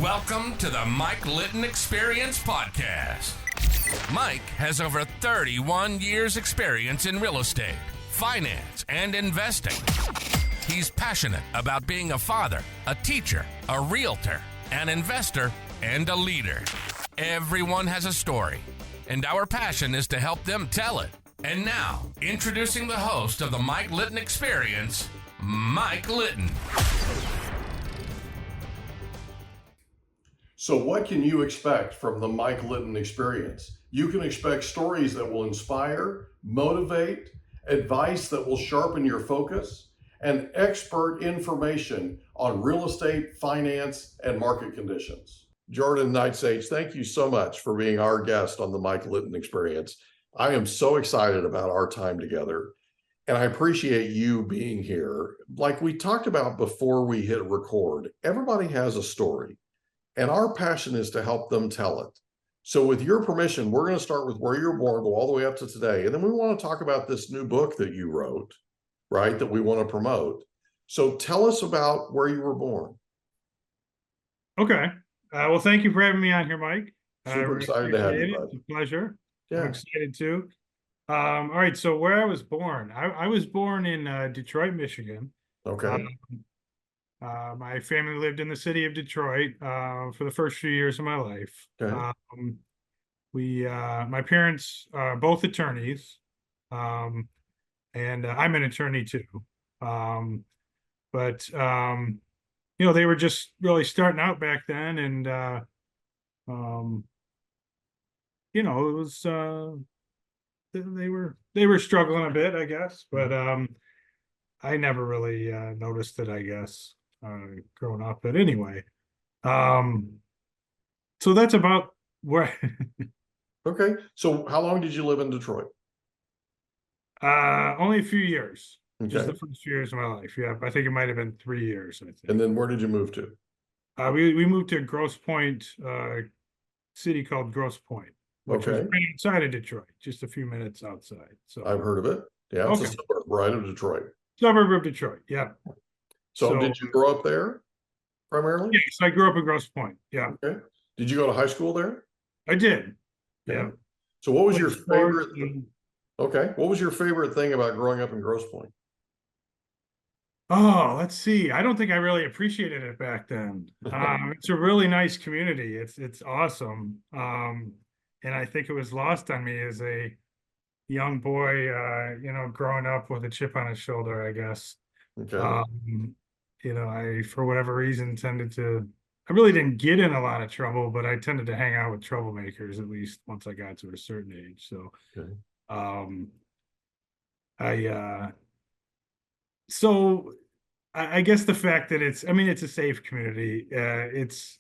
Welcome to the Mike Litton Experience Podcast. Mike has over 31 years experience in real estate, finance, and investing. He's passionate about being a father, a teacher, a realtor, an investor, and a leader. Everyone has a story, and our passion is to help them tell it. And now, introducing the host of the Mike Litton Experience, Mike Litton. So what can you expect from the Mike Litton Experience? You can expect stories that will inspire, motivate, advice that will sharpen your focus, and expert information on real estate, finance, and market conditions. Jordan Nightsage, thank you so much for being our guest on the Mike Litton Experience. I am so excited about our time together, and I appreciate you being here. Like we talked about before we hit record, everybody has a story. And our passion is to help them tell it. So with your permission, we're going to start with where you were born, go all the way up to today. And then we want to talk about this new book that you wrote, right, that we want to promote. So tell us about where you were born. Okay. Well, thank you for having me on here, Mike. Super excited to have you, bud. It's a pleasure. Yeah. I'm excited too. All right. So where I was born, I was born in Detroit, Michigan. Okay. My family lived in the city of Detroit for the first few years of my life. Okay. My parents are both attorneys, and I'm an attorney too. But they were just really starting out back then, and it was they were struggling a bit, I guess. But I never really noticed it, I guess. Growing up, but anyway, so that's about where. Okay, so how long did you live in Detroit? Only a few years. Okay. Just the first few years of my life. Yeah, I think it might have been 3 years. I think. And then where did you move to? We moved to Grosse Pointe, city called Grosse Pointe, which was right outside of Detroit, just a few minutes outside. So I've heard of it. Yeah, it's a suburb, right, of Detroit. Suburb of Detroit. Yeah. So did you grow up there primarily? Yes, I grew up in Grosse Pointe. Yeah. Okay. Did you go to high school there? I did. Yeah. So what was your favorite? Okay. What was your favorite thing about growing up in Grosse Pointe? Oh, let's see. I don't think I really appreciated it back then. It's a really nice community. It's awesome. And I think it was lost on me as a young boy, growing up with a chip on his shoulder, I guess. Okay. I, for whatever reason, I really didn't get in a lot of trouble, but I tended to hang out with troublemakers, at least once I got to a certain age. So, I guess the fact that it's a safe community. It's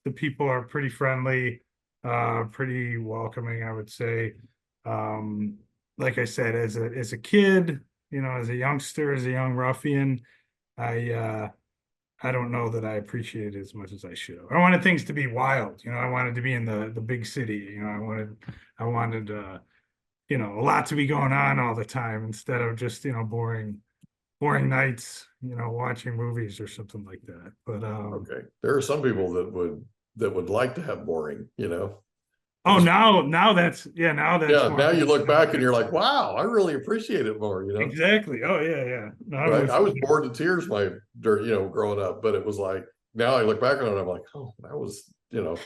the people are pretty friendly, pretty welcoming, I would say. Like I said, as a kid, as a youngster, as a young ruffian, I don't know that I appreciated it as much as I should have. I wanted things to be wild. I wanted to be in the big city. I wanted a lot to be going on all the time instead of just, boring nights, watching movies or something like that. But okay. There are some people that would like to have boring, Oh, now that's now you look back and you're like, wow, I really appreciate it more, Exactly. Oh yeah. No, I was bored to tears growing up, but it was like, now I look back on it, I'm like, oh, that was, and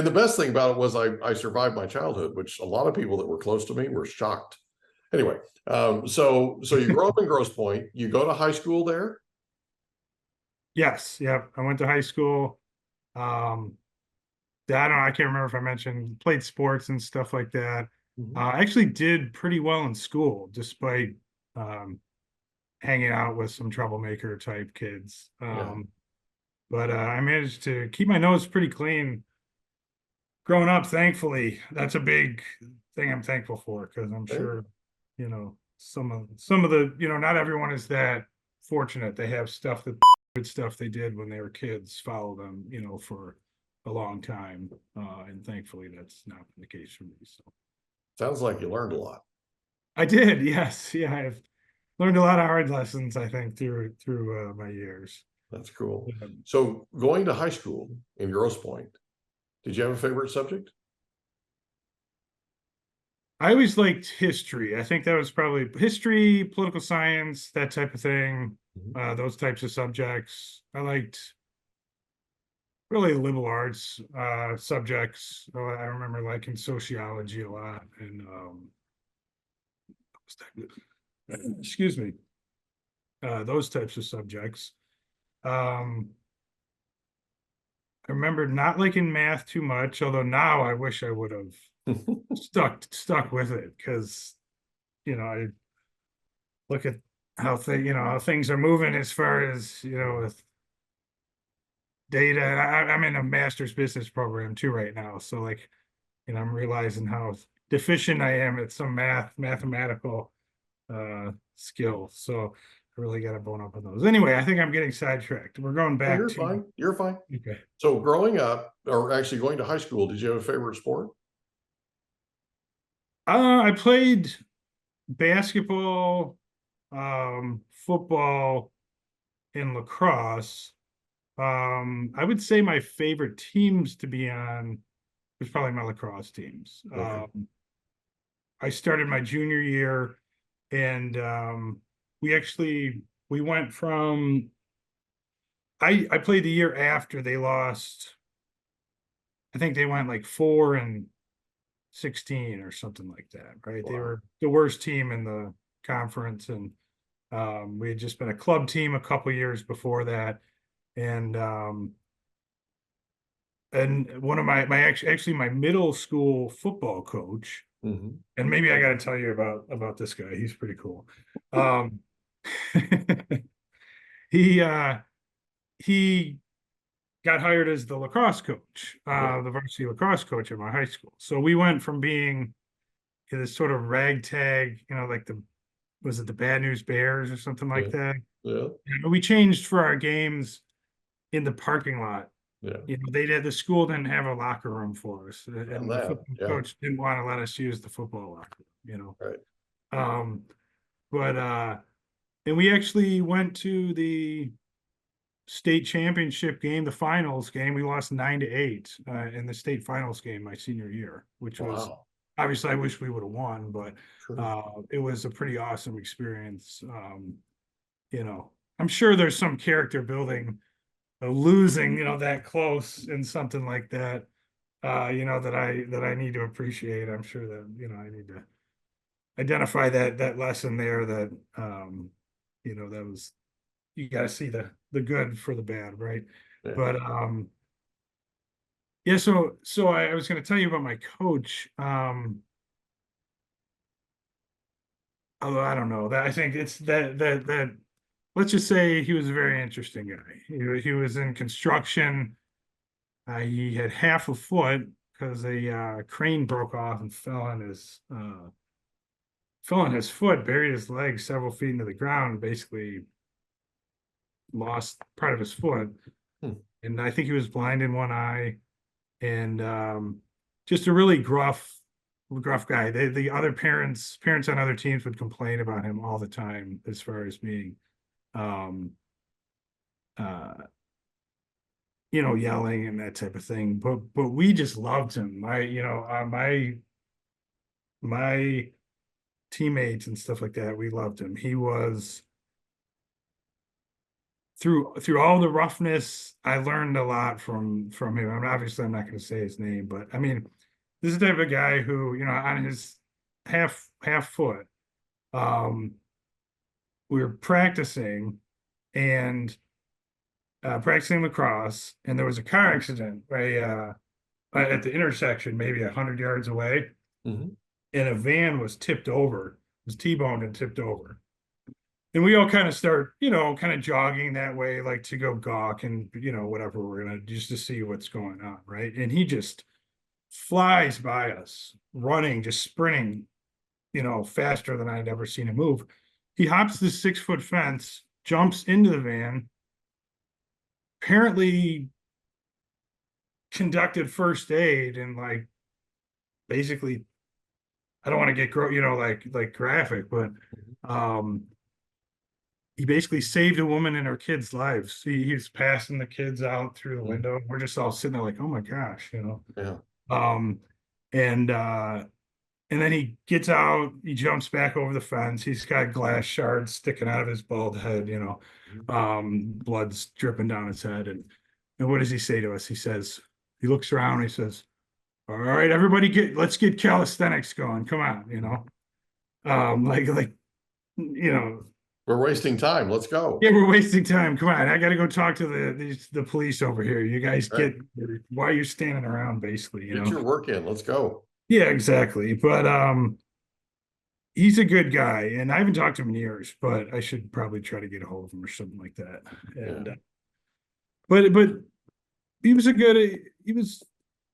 the best thing about it was I survived my childhood, which a lot of people that were close to me were shocked. Anyway, so you grow up in Grosse Pointe, you go to high school there? Yes. Yeah. I went to high school. I can't remember if I mentioned played sports and stuff like that. I actually did pretty well in school, despite hanging out with some troublemaker type kids. But I managed to keep my nose pretty clean growing up. Thankfully, that's a big thing I'm thankful for, because I'm sure, some of the, not everyone is that fortunate. They have good stuff they did when they were kids follow them, for a long time, and thankfully that's not the case for me. So sounds like you learned a lot. I did, yes. Yeah, I've learned a lot of hard lessons, I think, through my years. That's cool. Yeah. So going to high school in Grosse Pointe, did you have a favorite subject? I always liked history. I think that was probably history, political science, that type of thing. Mhm. Those types of subjects. I liked really liberal arts subjects. I remember liking sociology a lot and excuse me, those types of subjects. Um, I remember not liking math too much, although now I wish I would have stuck with it because I look at how things are moving as far as with data. I'm in a master's business program too right now, so like I'm realizing how deficient I am at some mathematical skills. So I really got to bone up on those. Anyway, I think I'm getting sidetracked. We're going Oh, back you're to fine. You're fine. okay. So growing up, or actually going to high school, did you have a favorite sport? I played basketball, football, and lacrosse. I would say my favorite teams to be on was probably my lacrosse teams. Okay. I started my junior year, and we went from I played the year after they lost. I think they went like 4-16 or something like that, right? They Wow. were the worst team in the conference, and we had just been a club team a couple years before that, and one of actually my middle school football coach, Mhm. and maybe I got to tell you about this guy. He's pretty cool. Um, he he got hired as the lacrosse coach, Okay. the varsity lacrosse coach at my high school. So we went from being this sort of ragtag, like was it the Bad News Bears or something like Yeah. that? Yeah. And we changed for our games in the parking lot. Yeah. The school didn't have a locker room for us, And and the that. football Yeah. coach didn't want to let us use the football locker room. Right. Um, but and we actually went to the state championship game, the finals game. We lost 9-8 in the state finals game my senior year, which was Wow. obviously I wish we would have won, but Sure. it was a pretty awesome experience. I'm sure there's some character building losing, that close in something like that, that I need to appreciate. I'm sure that, I need to identify that lesson there that, that was, you got to see the good for the bad, right? Yeah. But, yeah, so I was going to tell you about my coach. Although I don't know that I think it's that let's just say he was a very interesting guy. He was in construction. He had half a foot because a crane broke off and fell on his foot, buried his leg several feet into the ground, and basically lost part of his foot. Hmm. And I think he was blind in one eye, and just a really gruff guy. The other parents on other teams would complain about him all the time as far as being um uh yelling and that type of thing. But we just loved him. My teammates and stuff like that, we loved him. He was through all the roughness, I learned a lot from him. Obviously I'm not going to say his name, but I mean, this is the type of guy who, on his half foot, um, we were practicing and practicing lacrosse, and there was a car accident at the intersection, maybe 100 yards away, Mhm. and a van was tipped over, was T-boned and tipped over. And we all kind of start, kind of jogging that way, like to go gawk and, whatever we're gonna just to see what's going on, right? And he just flies by us, running, just sprinting, faster than I'd ever seen him move. He hops this 6-foot fence, jumps into the van, apparently conducted first aid, and like basically, I don't want to get like graphic, but um he basically saved a woman and her kids' lives. He was passing the kids out through the window. We're just all sitting there like, oh my gosh, you know. Yeah. Um, and and then he gets out, he jumps back over the fence. He's got glass shards sticking out of his bald head, you know. Blood's dripping down his head. And what does he say to us? He says, he looks around, he says, all right, everybody let's get calisthenics going. Come on, you know. Like, you know, We're wasting time. Let's go. yeah, we're wasting time. Come on, I got to go talk to the police over here. You guys Right. why are you standing around, basically, you Get know? your work in. Let's go. Yeah, exactly. But he's a good guy, and I haven't talked to him in years, but I should probably try to get a hold of him or something like that. And Yeah. but he was a good. He was,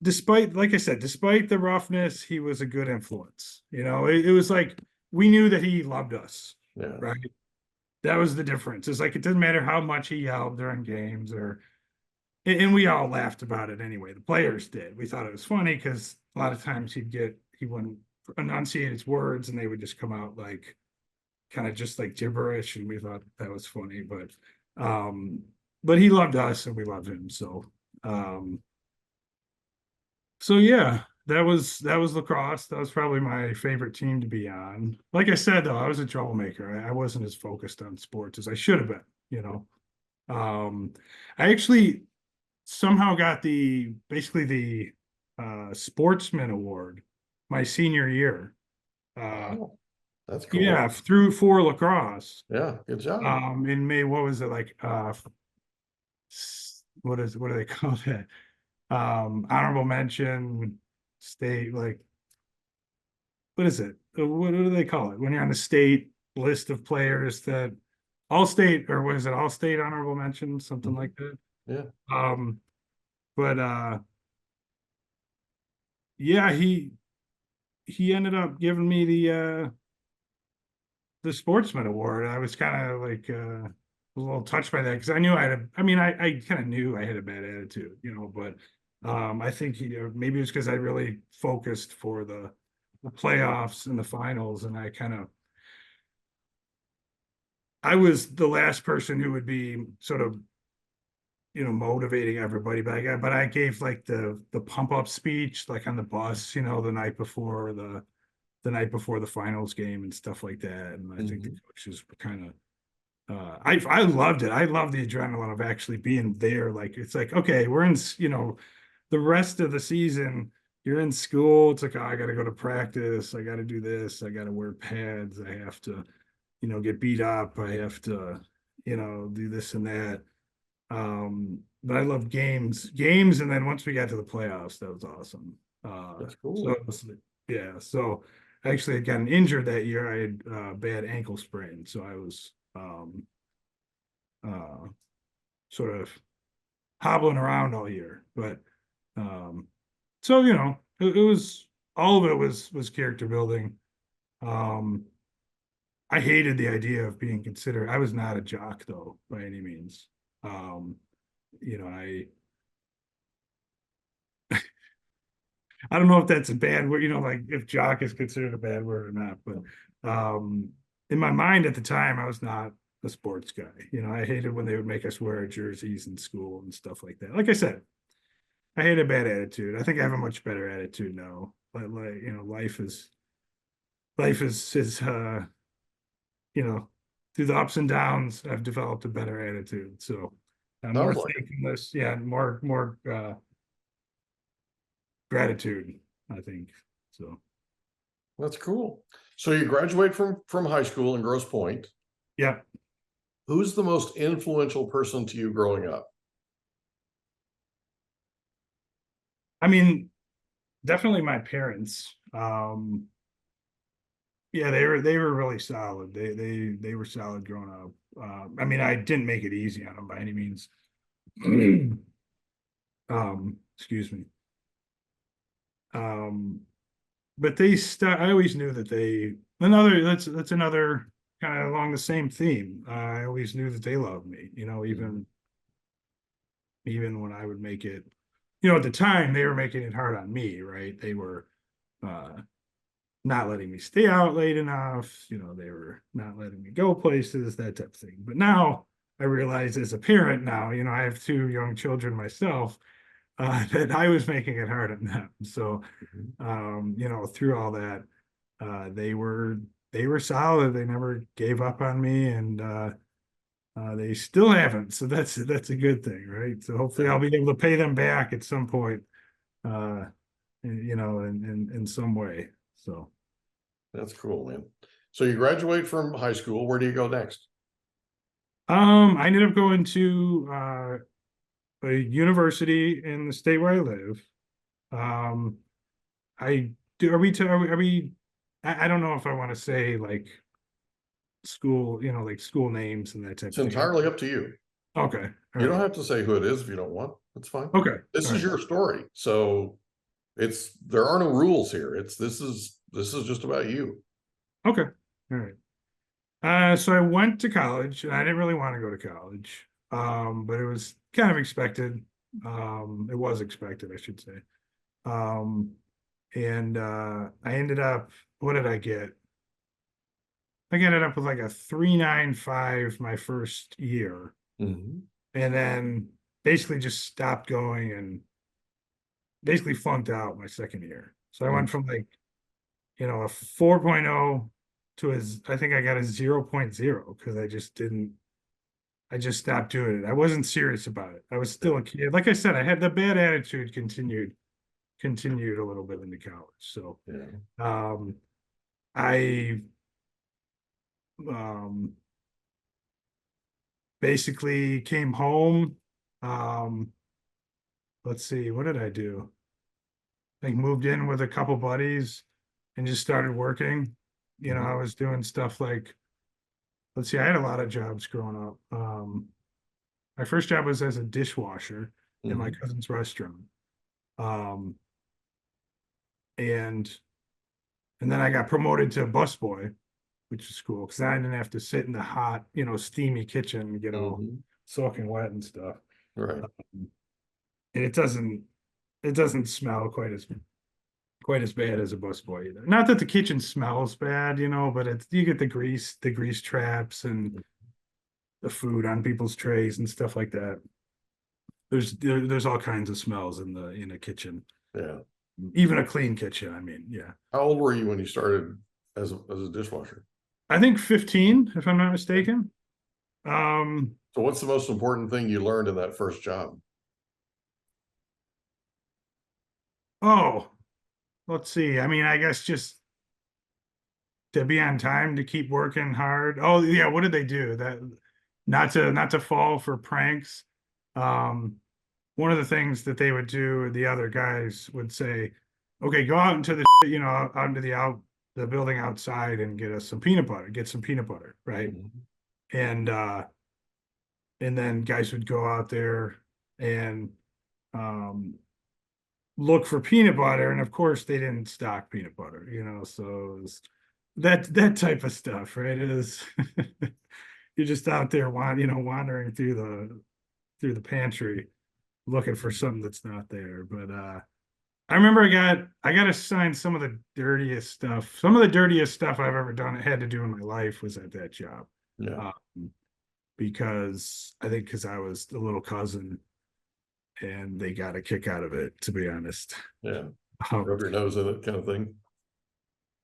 despite, like I said, despite the roughness, he was a good influence. You know, it was like we knew that he loved us, Yeah. right? That was the difference. It's like it didn't matter how much he yelled during games, or and we all laughed about it anyway. The players did. We thought it was funny because a lot of times he wouldn't enunciate his words and they would just come out like kind of just like gibberish, and we thought that was funny. But he loved us and we loved him. Um so yeah, that was lacrosse. That was probably my favorite team to be on. Like I said, though, I was a troublemaker. I wasn't as focused on sports as I should have been, you know. I actually somehow got basically the sportsman award my senior year. Wow. That's cool. Yeah, through for lacrosse. Yeah. Good job. In May, what was it like? What do they call that? Honorable mention, state, like, what is it? What do they call it when you're on the state list of players that all state, or what is it? All state honorable mention, something like that. Yeah. But yeah, he ended up giving me the sportsman award. I was kind of like a little touched by that because I knew I kind of knew I had a bad attitude, you know, but I think maybe it was because I really focused for the playoffs and the finals, and I was the last person who would be sort of, you know, motivating everybody, but I gave like the pump up speech like on the bus, you know, the night before the finals game and stuff like that. And I think the coaches were kind of I loved it. I love the adrenaline of actually being there. Like, it's like, okay, we're in, you know, the rest of the season, you're in school. It's like, oh, I got to go to practice. I got to do this. I got to wear pads. I have to, you know, get beat up. I have to, you know, do this and that. But I love games. And then once we got to the playoffs, that was awesome. That's cool. So yeah. So actually I got injured that year. I had bad ankle sprain. So I was sort of hobbling around all year. But so, you know, it was, all of it was character building. I hated the idea of being considered. I was not a jock though, by any means. You know, I don't know if that's a bad word, you know, like if jock is considered a bad word or not, but in my mind at the time, I was not a sports guy. You know, I hated when they would make us wear jerseys in school and stuff like that. Like I said, I had a bad attitude. I think I have a much better attitude now. But like, you know, life is you know, through the ups and downs, I've developed a better attitude. So more Sounds like it. thankfulness, yeah, more gratitude, I think. So That's cool. So you graduate from high school in Grosse Pointe. yeah. Who's the most influential person to you growing up? I mean, definitely my parents. Yeah, they were really solid. They were solid growing up. I mean, I didn't make it easy on them by any means. Excuse me. But I always knew that that's another kind of along the same theme. I always knew that they loved me, you know, even when I would make it, you know, at the time they were making it hard on me, right? They were not letting me stay out late enough. They were not letting me go places, that type of thing. But now I realize as a parent now, I have two young children myself, that I was making it hard on them. So, through all that, they were solid. They never gave up on me, and they still haven't. So that's a good thing, right? So hopefully I'll be able to pay them back at some point, in some way. So That's cool, man. So you graduate from high school. Where do you go next? I ended up going to a university in the state where I live. I do. Are we? I don't know if I want to say like school, like school names and that type It's of thing. entirely up to you. Okay. You don't have to say who it is if you don't want. That's fine. Okay. This All is right. your story. So there are no rules here. This is just about you. Okay. All right. So I went to college, and I didn't really want to go to college. But it was kind of expected. It was expected, I should say. And I ended up, what did I get? I ended up with like a 3.95 my first year, Mhm. and then basically just stopped going and basically flunked out my second year. So I went from like, a 4.0 to I think I got a 0.0 because I just stopped doing it. I wasn't serious about it. I was still a kid. Like I said, I had the bad attitude continued a little bit into college. So Yeah. I basically came home. Let's see, what did I do? Like moved in with a couple buddies and just started working. I was doing stuff like, let's see, I had a lot of jobs growing up. My first job was as a dishwasher in my cousin's restaurant. Um, and then I got promoted to busboy, which is cool because I didn't have to sit in the hot, steamy kitchen and get all soaking wet and stuff. Right. And it doesn't smell quite as bad as a busboy either. Not that the kitchen smells bad, but you get the grease traps and the food on people's trays and stuff like that. There's all kinds of smells in a kitchen. Yeah. Even a clean kitchen, I mean, yeah. How old were you when you started as a dishwasher? I think 15, if I'm not mistaken. So what's the most important thing you learned in that first job? Oh, let's see. I mean, I guess just to be on time, to keep working hard. Oh, yeah, what did they do? That not to fall for pranks. One of the things that they would do, the other guys would say, okay, go out into the, out into the building outside and get us some peanut butter, right? And then guys would go out there and look for peanut butter, and of course they didn't stock peanut butter, so it was that type of stuff, right? It is you're just out there wandering through the pantry looking for something that's not there. But I remember I got assigned some of the dirtiest stuff. Some of the dirtiest stuff I've ever had to do in my life was at that job. Yeah. Because I was the little cousin and they got a kick out of it, to be honest. Yeah. Rub your nose in it kind of thing.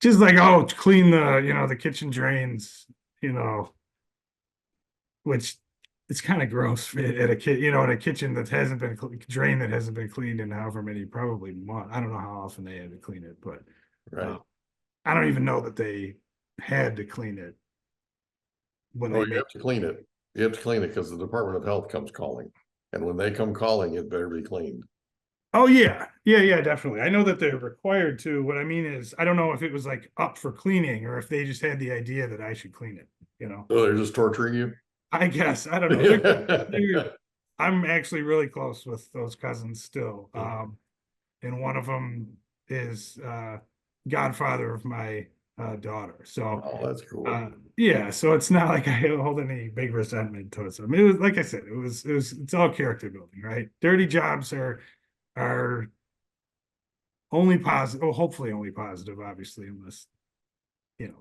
Just like, clean the kitchen drains, which it's kind of gross at a kid, in a kitchen that hasn't been drain that hasn't been cleaned in however many, probably months. I don't know how often they had to clean it, but right. I don't even know that they had to clean it when you have to clean it. You have to clean it because the Department of Health comes calling, and when they come calling, it better be cleaned. Oh yeah, definitely. I know that they're required to. What I mean is, I don't know if it was like up for cleaning or if they just had the idea that I should clean it. So they're just torturing you. I guess I don't know. I'm actually really close with those cousins still, and one of them is godfather of my daughter. So that's cool. Yeah, so it's not like I hold any big resentment towards them. It was, like I said, it's all character building, right? Dirty jobs are only positive, hopefully only positive, obviously, unless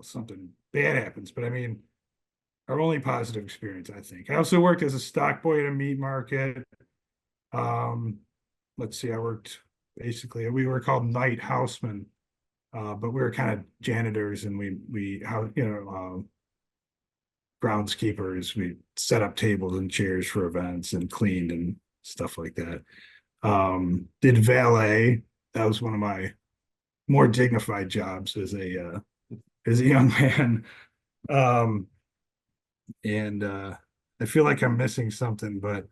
something bad happens. But I mean, our only positive experience, I think. I also worked as a stock boy at a meat market. Um, let's see, I worked basically, we were called night housemen, but we were kind of janitors, and we how groundskeepers. We set up tables and chairs for events and cleaned and stuff like that. Did valet. That was one of my more dignified jobs as a young man. Um, and I feel like I'm missing something, but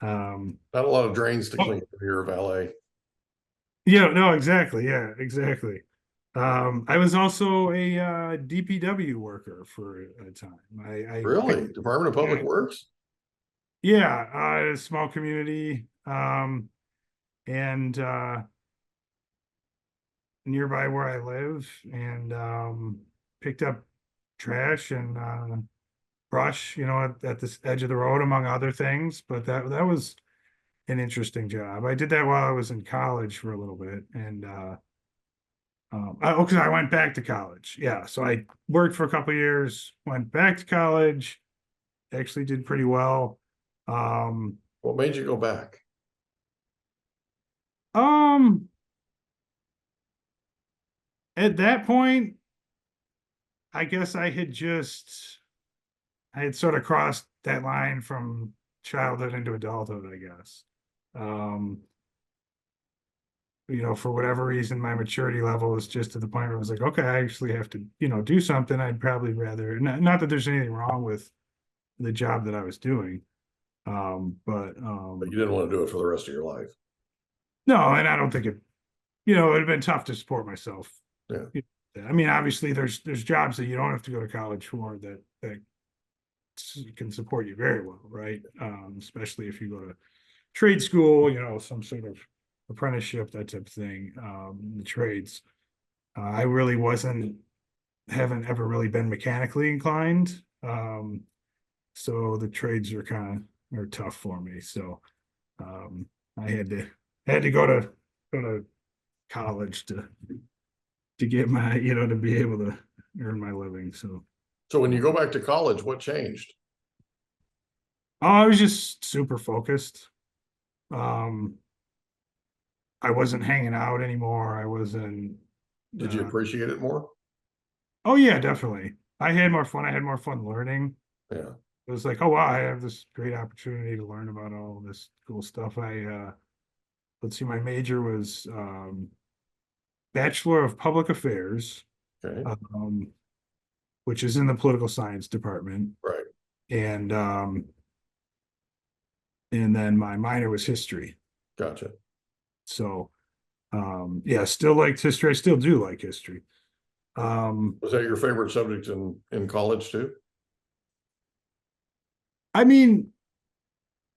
Not a lot of drains to clean if you're a valet. yeah, no, exactly. Yeah, exactly. I was also a DPW worker for a time. Really? Department of Public Works? Yeah, a small community, and nearby where I live, and picked up trash and brush, at this edge of the road, among other things. But that was an interesting job. I did that while I was in college for a little bit, and because I went back to college. Yeah, so I worked for a couple of years, went back to college, actually did pretty well. What made you go back? Um, at that point, I guess I had sort of crossed that line from childhood into adulthood, I guess. Um, for whatever reason, my maturity level was just to the point where I was like, okay, I actually have to, do something. I'd probably rather, not that there's anything wrong with the job that I was doing. But But you didn't want to do it for the rest of your life. no, and I don't think it would have been tough to support myself. Yeah. I mean, obviously there's jobs that you don't have to go to college for that can support you very well, right? Especially if you go to trade school, some sort of apprenticeship, that type of thing. The trades. I really haven't ever really been mechanically inclined. So the trades are tough for me. So I had to go to college to get my, to be able to earn my living. So when you go back to college, what changed? I was just super focused. Um, I wasn't hanging out anymore. I wasn't. Did you appreciate it more? Oh yeah, definitely. I had more fun. I had more fun learning. Yeah. It was like, oh wow, I have this great opportunity to learn about all this cool stuff. Let's see, my major was Bachelor of Public Affairs, Okay. which is in the political science department. Right. And then my minor was history. Gotcha. So yeah, still liked history. I still do like history. Was that your favorite subject in college too? I mean,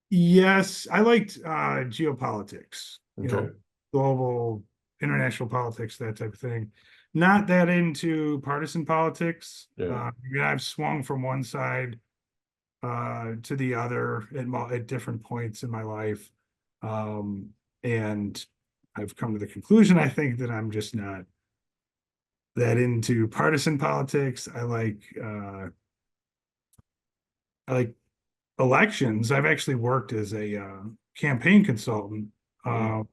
yes, I liked geopolitics, Okay. global, international politics, that type of thing. Not that into partisan politics. Yeah. I've swung from one side to the other at different points in my life. And I've come to the conclusion, I think, that I'm just not that into partisan politics. I like elections. I've actually worked as a campaign consultant for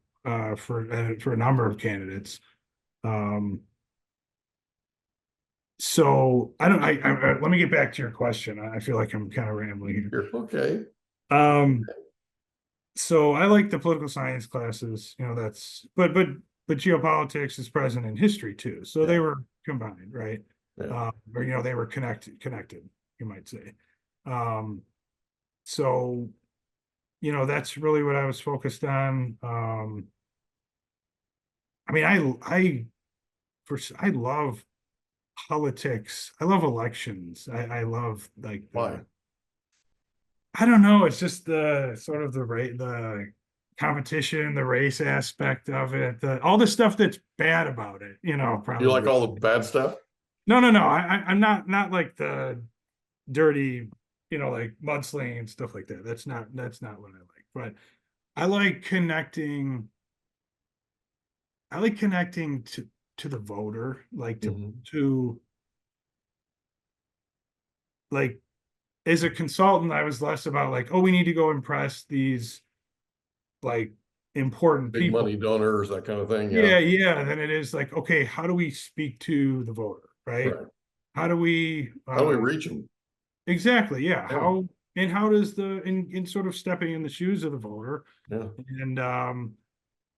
a number of candidates. So I don't. Let me get back to your question. I feel like I'm kind of rambling here. You're okay. So I like the political science classes. But geopolitics is present in history too. So they were combined, right? Yeah. Or they were connected, you might say. So that's really what I was focused on. I mean, I love politics. I love elections. I love Why? I don't know. It's just the sort of the competition, the race aspect of it, all the stuff that's bad about it. Probably. You like all the bad stuff? No. I'm not like the dirty, like mudslinging and stuff like that. That's not what I like. But I like connecting. I like connecting to the voter, like to like as a consultant, I was less about like, oh, we need to go impress these like important Big people. money donors, that kind of thing. Yeah, yeah. Then it is like, okay, how do we speak to the voter, right? Right. How do we How do we reach them? exactly, yeah. Yeah. How does in sort of stepping in the shoes of the voter, Yeah. and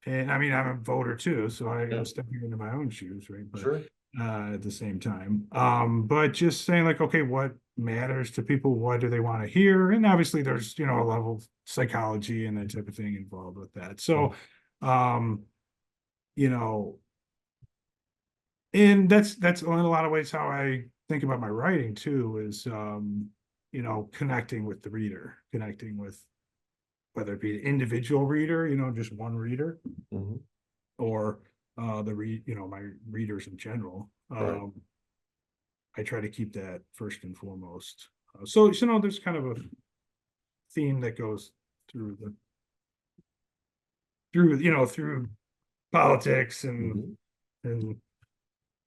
and I mean I'm a voter too, so Yeah. I'm stepping into my own shoes, right? But Sure. at the same time, but just saying like, okay, what matters to people? What do they want to hear? And obviously, there's a level of psychology and that type of thing involved with that. So, um, you know, and that's in a lot of ways how I think about my writing too, is connecting with the reader, connecting with whether it be an individual reader, just one reader, Hmm. or my readers in general. Right. I try to keep that first and foremost. So there's kind of a theme that goes through through politics Mhm. and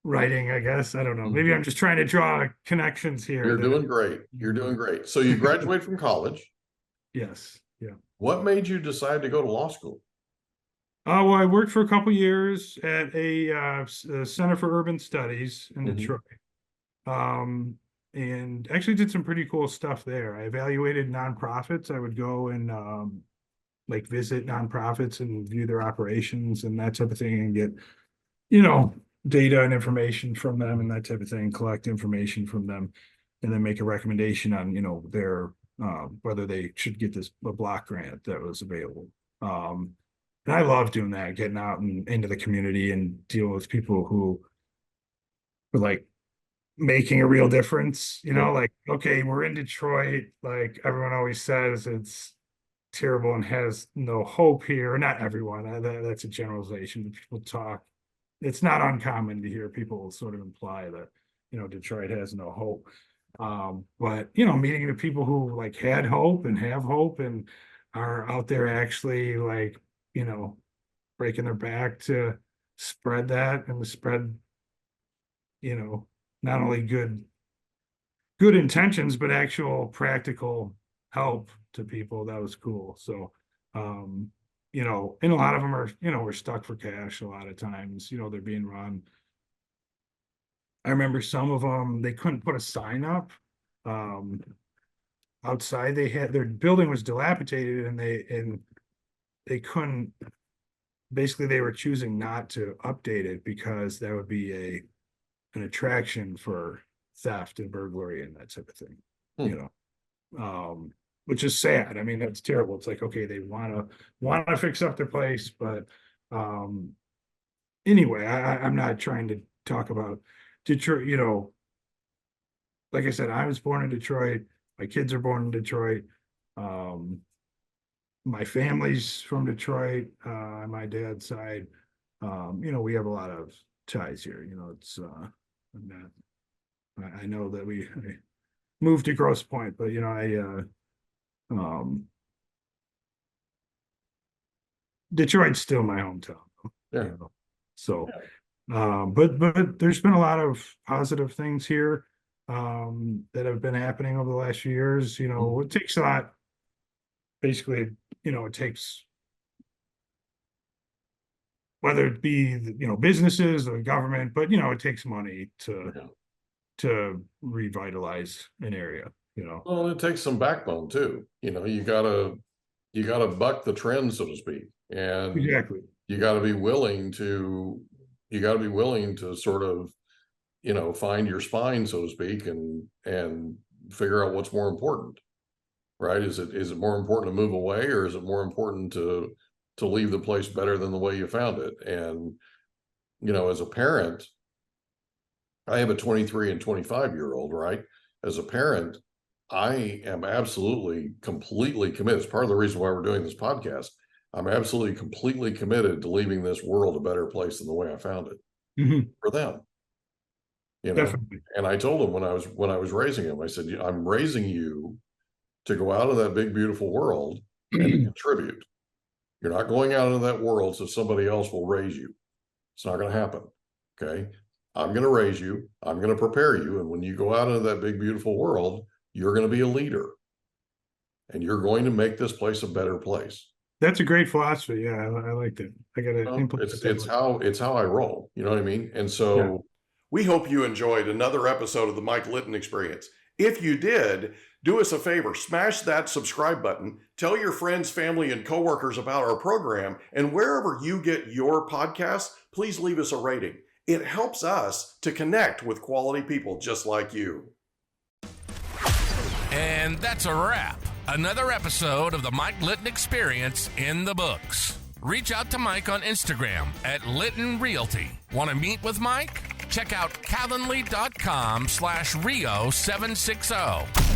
writing, I guess. I don't know. Maybe Mhm. I'm just trying to draw connections here. You're doing great. You're doing great. So you graduate from college. Yes. Yeah. What made you decide to go to law school? Well, I worked for a couple years at a Center for Urban Studies in Mhm. Detroit. Um, and actually did some pretty cool stuff there. I evaluated nonprofits. I would go and like visit nonprofits and view their operations and that type of thing, and get data and information from them and that type of thing, collect information from them, and then make a recommendation on their whether they should get a block grant that was available. And I love doing that, getting out and into the community and dealing with people who were like making a real difference, Yeah. like, okay, we're in Detroit, like everyone always says it's terrible and has no hope here. Not everyone, that's a generalization. People talk, it's not uncommon to hear people sort of imply that Detroit has no hope. But meeting the people who like had hope and have hope and are out there actually like breaking their back to spread that and to spread not only good intentions but actual practical help to people, that was cool. So and a lot of them are we're stuck for cash a lot of times. They're being run. I remember some of them, they couldn't put a sign up um outside. They had, their building was dilapidated, and they couldn't, basically they were choosing not to update it because that would be an attraction for theft and burglary and that type of thing, you Hmm. know, which is sad. I mean, that's terrible. It's like, okay, they want to fix up their place, but um, anyway, I'm not trying to talk about Detroit. Like I said, I was born in Detroit. My kids are born in Detroit. Um, my family's from Detroit on my dad's side. We have a lot of ties here. It's I'm not, I know that I moved to Grosse Pointe, but um, Detroit's still my hometown. Yeah. So, but there's been a lot of positive things here that have been happening over the last few years. It takes a lot. Basically, it takes, whether it be businesses or the government, but it takes money Yeah. to revitalize an area. Well, it takes some backbone too. You gotta buck the trend, so to speak, and Exactly. you gotta be willing to sort of find your spine, so to speak, and figure out what's more important, right? Is it more important to move away, or is it more important to leave the place better than the way you found it? And as a parent, I have a 23 and 25-year-old, right? As a parent, I am absolutely completely committed. It's part of the reason why we're doing this podcast. I'm absolutely completely committed to leaving this world a better place than the way I found it Mhm. for them. Definitely. And I told him when I was raising him, I said, I'm raising you to go out of that big, beautiful world and to contribute. You're not going out into that world so somebody else will raise you. It's not going to happen. Okay. I'm going to raise you. I'm going to prepare you. And when you go out into that big, beautiful world, you're going to be a leader. And you're going to make this place a better place. That's a great philosophy. Yeah, I liked it. I got to implement It's how I roll. You know what I mean? And so we hope you enjoyed another episode of the Mike Litton Experience. If you did, do us a favor, smash that subscribe button, tell your friends, family, and coworkers about our program, and wherever you get your podcasts, please leave us a rating. It helps us to connect with quality people just like you. And that's a wrap. Another episode of the Mike Litton Experience in the books. Reach out to Mike on Instagram at Litton Realty. Want to meet with Mike? Check out calendly.com/Rio760.